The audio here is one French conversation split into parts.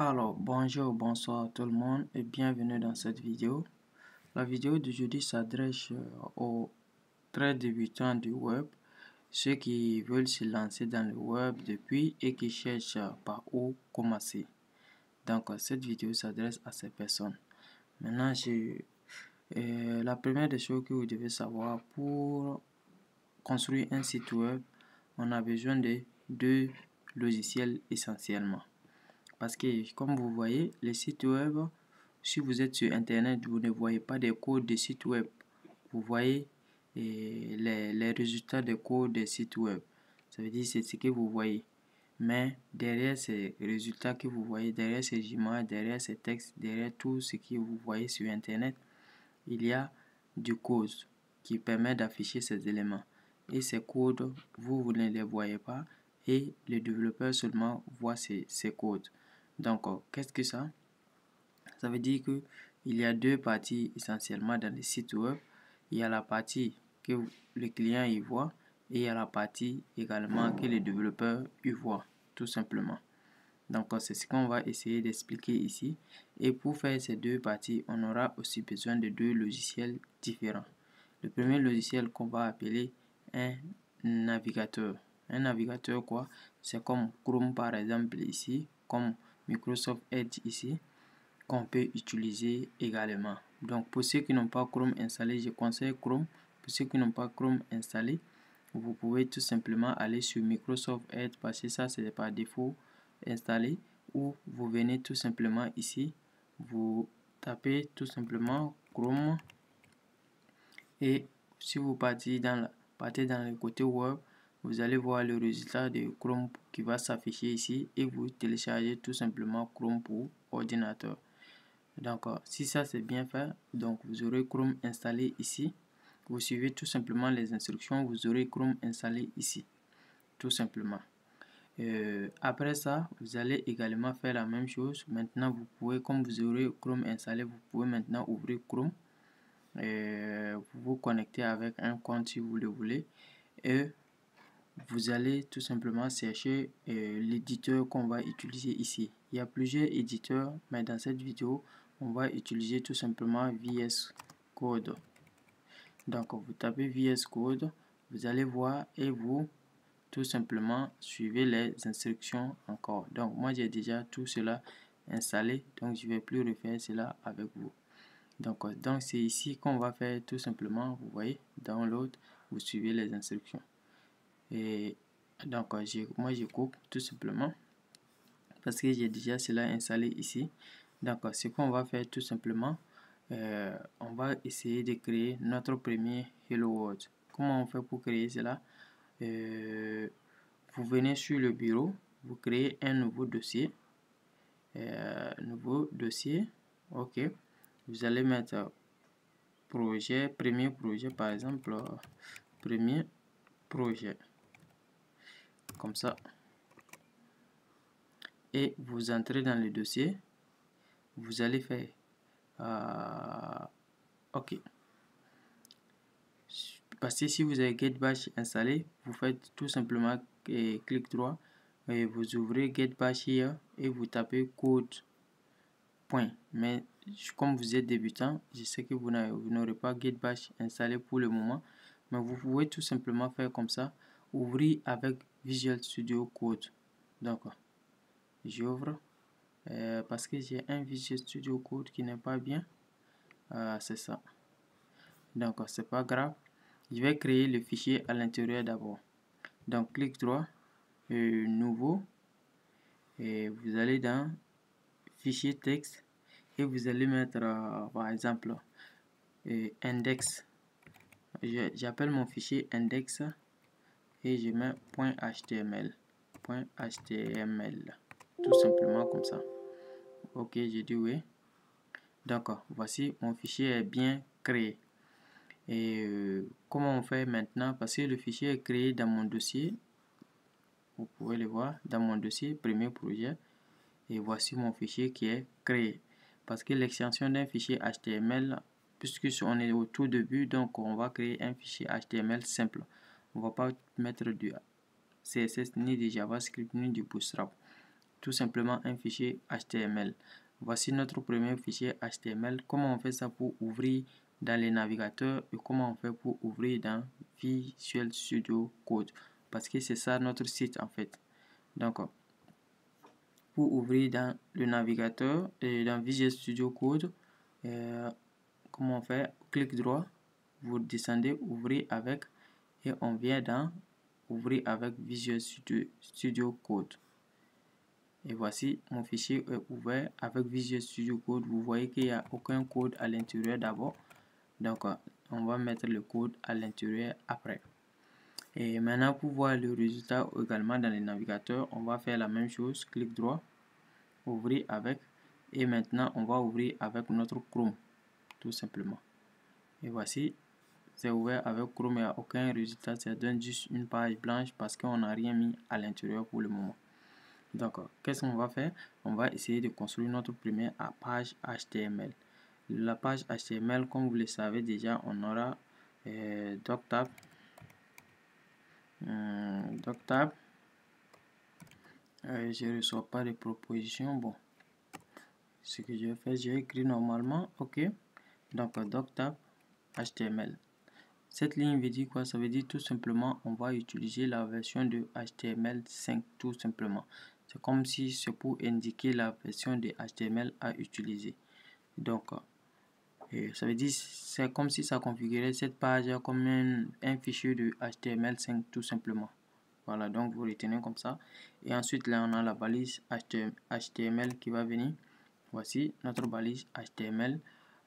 Alors, bonjour, bonsoir tout le monde et bienvenue dans cette vidéo. La vidéo d'aujourd'hui s'adresse aux très débutants du web, ceux qui veulent se lancer dans le web depuis et qui cherchent par où commencer. Donc, cette vidéo s'adresse à ces personnes. Maintenant, la première des choses que vous devez savoir pour construire un site web, on a besoin de deux logiciels essentiellement. Parce que, comme vous voyez, les sites web, si vous êtes sur Internet, vous ne voyez pas des codes de sites web. Vous voyez les résultats des codes des sites web. Ça veut dire c'est ce que vous voyez. Mais derrière ces résultats que vous voyez, derrière ces images, derrière ces textes, derrière tout ce que vous voyez sur Internet, il y a du code qui permet d'afficher ces éléments. Et ces codes, vous ne les voyez pas et le développeur seulement voit ces codes. Donc, qu'est-ce que ça? Ça veut dire que il y a deux parties essentiellement dans les sites web. Il y a la partie que le client y voit et il y a la partie également que le développeur y voit, tout simplement. Donc, c'est ce qu'on va essayer d'expliquer ici. Et pour faire ces deux parties, on aura aussi besoin de deux logiciels différents. Le premier logiciel qu'on va appeler un navigateur. Un navigateur quoi? C'est comme Chrome par exemple ici, comme Microsoft Edge ici, qu'on peut utiliser également. Donc pour ceux qui n'ont pas Chrome installé, je conseille Chrome. Pour ceux qui n'ont pas Chrome installé, vous pouvez tout simplement aller sur Microsoft Edge parce que ça c'est par défaut installé, ou vous venez tout simplement ici, vous tapez tout simplement Chrome et si vous partez dans le côté web, vous allez voir le résultat de Chrome qui va s'afficher ici et vous téléchargez tout simplement Chrome pour ordinateur. Donc si ça c'est bien fait, donc vous aurez Chrome installé ici. Vous suivez tout simplement les instructions, vous aurez Chrome installé ici, tout simplement. Après ça, vous allez également faire la même chose. Maintenant, vous pouvez, comme vous aurez Chrome installé, vous pouvez maintenant ouvrir Chrome. Vous vous connectez avec un compte si vous le voulez. Et vous allez tout simplement chercher l'éditeur qu'on va utiliser ici. Il y a plusieurs éditeurs, mais dans cette vidéo, on va utiliser tout simplement VS Code. Donc, vous tapez VS Code, vous allez voir et vous tout simplement suivez les instructions encore. Donc moi j'ai déjà tout cela installé, donc je vais plus refaire cela avec vous. Donc c'est ici qu'on va faire tout simplement, vous voyez, download, vous suivez les instructions. Et donc moi je coupe tout simplement parce que j'ai déjà cela installé ici. Donc ce qu'on va faire tout simplement, on va essayer de créer notre premier Hello World. Comment on fait pour créer cela? Vous venez sur le bureau, vous créez un nouveau dossier. Ok. Vous allez mettre projet, premier projet par exemple, premier projet. Comme ça. Et vous entrez dans le dossier. Vous allez faire ok. Parce que si vous avez GetBash installé, vous faites tout simplement clic droit et vous ouvrez GetBash here et vous tapez code. Point. Mais comme vous êtes débutant, je sais que vous n'aurez pas GetBash installé pour le moment, mais vous pouvez tout simplement faire comme ça, ouvrir avec Visual Studio Code. Donc, j'ouvre parce que j'ai un Visual Studio Code qui n'est pas bien. C'est ça. Donc, c'est pas grave. Je vais créer le fichier à l'intérieur d'abord. Donc, clic droit, nouveau, et vous allez dans fichier texte et vous allez mettre par exemple index. J'appelle mon fichier index et je mets .html. Tout simplement comme ça. Ok, j'ai dit oui. D'accord, voici mon fichier est bien créé. Et comment on fait maintenant? Parce que le fichier est créé dans mon dossier. Vous pouvez le voir dans mon dossier, premier projet. Et voici mon fichier qui est créé. Parce que l'extension d'un fichier HTML, puisque on est au tout début, donc on va créer un fichier HTML simple. On ne va pas mettre du CSS, ni du JavaScript, ni du Bootstrap. tout simplement un fichier HTML. Voici notre premier fichier HTML. Comment on fait ça pour ouvrir dans les navigateurs et comment on fait pour ouvrir dans Visual Studio Code. Parce que c'est ça notre site en fait. Donc, pour ouvrir dans le navigateur et dans Visual Studio Code, comment on fait? Clic droit, vous descendez, ouvrir avec et on vient dans ouvrir avec Visual Studio Code. Et voici mon fichier est ouvert avec Visual Studio Code. Vous voyez qu'il n'y a aucun code à l'intérieur d'abord. Donc, on va mettre le code à l'intérieur après. Et maintenant, pour voir le résultat également dans les navigateurs, on va faire la même chose. Clic droit, ouvrir avec. Et maintenant, on va ouvrir avec notre Chrome, tout simplement. Et voici, c'est ouvert avec Chrome, il n'y a aucun résultat. Ça donne juste une page blanche parce qu'on n'a rien mis à l'intérieur pour le moment. Donc, qu'est-ce qu'on va faire? On va essayer de construire notre première page HTML. La page HTML, comme vous le savez déjà, on aura doctab. Je ne reçois pas de propositions. Bon, ce que je vais faire, je vais écrire normalement. OK. Donc, doctab HTML. Cette ligne veut dire quoi? Ça veut dire tout simplement, on va utiliser la version de HTML5 tout simplement. C'est comme si c'est pour indiquer la version de HTML à utiliser. Donc, ça veut dire, c'est comme si ça configurait cette page comme un fichier de HTML5 tout simplement. Voilà, donc vous retenez comme ça. Et ensuite, là, on a la balise HTML qui va venir. Voici notre balise HTML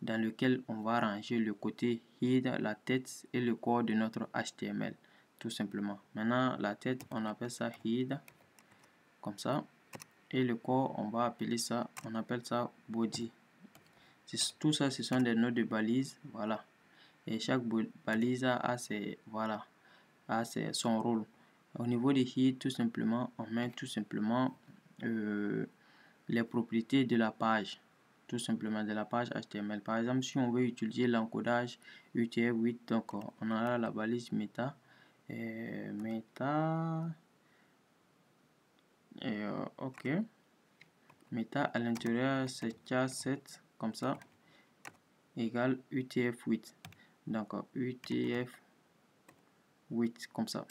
dans lequel on va ranger le côté head, la tête et le corps de notre HTML, tout simplement. Maintenant, la tête, on appelle ça head, comme ça. Et le corps, on va appeler ça, on appelle ça body. Tout ça, ce sont des noms de balises, voilà. Et chaque balise a son rôle. Au niveau des head, tout simplement, on met tout simplement les propriétés de la page, tout simplement de la page HTML. Par exemple, si on veut utiliser l'encodage UTF-8, donc on aura la balise meta, ok, meta à l'intérieur c'est K7 comme ça égale UTF-8, donc UTF-8 comme ça.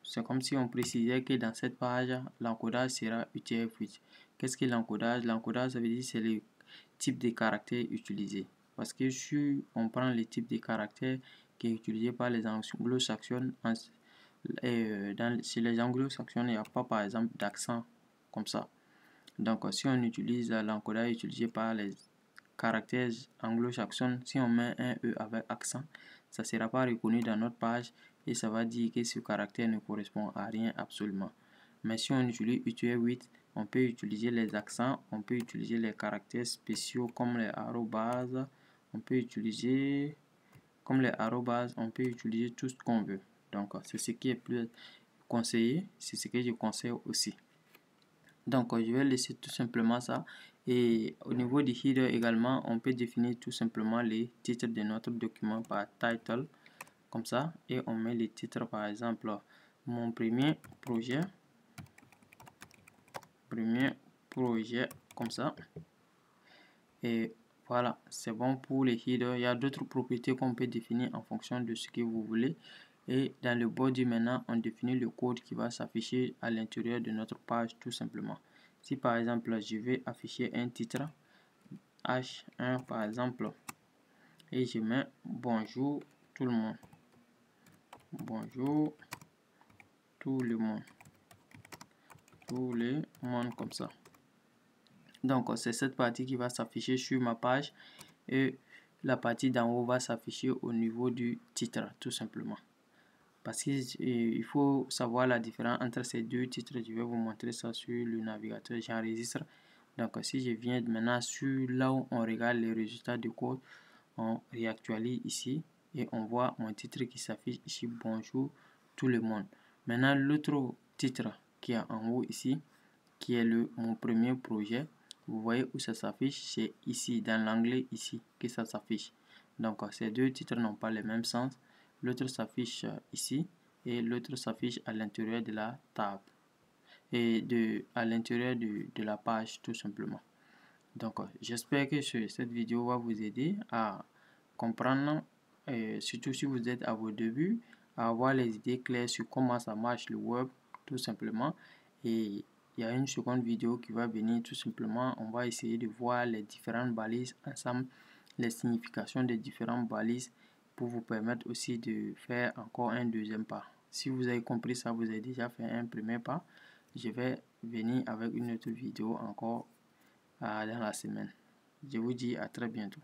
C'est comme si on précisait que dans cette page, l'encodage sera UTF-8. Qu'est-ce que l'encodage? L'encodage, ça veut dire c'est le type de caractère utilisé. Parce que si on prend le type de caractère qui est utilisé par les anglo-saxons, chez les anglo-saxons, il n'y a pas par exemple d'accent comme ça. Donc, si on utilise l'encodage utilisé par les caractères anglo-saxons, si on met un E avec accent, ça ne sera pas reconnu dans notre page et ça va dire que ce caractère ne correspond à rien absolument. Mais si on utilise UTF-8, on peut utiliser les accents, on peut utiliser les caractères spéciaux comme les arrobases, on peut utiliser tout ce qu'on veut. Donc, c'est ce qui est plus conseillé, c'est ce que je conseille aussi. Donc, je vais laisser tout simplement ça. Et au niveau du header également, on peut définir tout simplement les titres de notre document par title, comme ça. Et on met les titres, par exemple, mon premier projet, comme ça. Et voilà, c'est bon pour les headers. Il y a d'autres propriétés qu'on peut définir en fonction de ce que vous voulez. Et dans le body maintenant, on définit le code qui va s'afficher à l'intérieur de notre page tout simplement. Si par exemple, je vais afficher un titre H1 par exemple, et je mets bonjour tout le monde. Bonjour tout le monde. Tout le monde comme ça. Donc, c'est cette partie qui va s'afficher sur ma page et la partie d'en haut va s'afficher au niveau du titre, tout simplement. Parce qu'il faut savoir la différence entre ces deux titres. Je vais vous montrer ça sur le navigateur. J'enregistre. Donc, si je viens maintenant sur là où on regarde les résultats du code, on réactualise ici et on voit mon titre qui s'affiche ici. Bonjour tout le monde. Maintenant, l'autre titre qui est en haut ici, qui est mon premier projet. Vous voyez où ça s'affiche, c'est ici, dans l'anglais ici, que ça s'affiche. Donc, ces deux titres n'ont pas le même sens. L'autre s'affiche ici et l'autre s'affiche à l'intérieur de la table. et à l'intérieur de la page tout simplement. Donc, j'espère que cette vidéo va vous aider à comprendre, surtout si vous êtes à vos débuts, à avoir les idées claires sur comment ça marche le web tout simplement. Et il y a une seconde vidéo qui va venir tout simplement. On va essayer de voir les différentes balises ensemble, les significations des différentes balises pour vous permettre aussi de faire encore un deuxième pas. Si vous avez compris ça, vous avez déjà fait un premier pas. Je vais venir avec une autre vidéo encore dans la semaine. Je vous dis à très bientôt.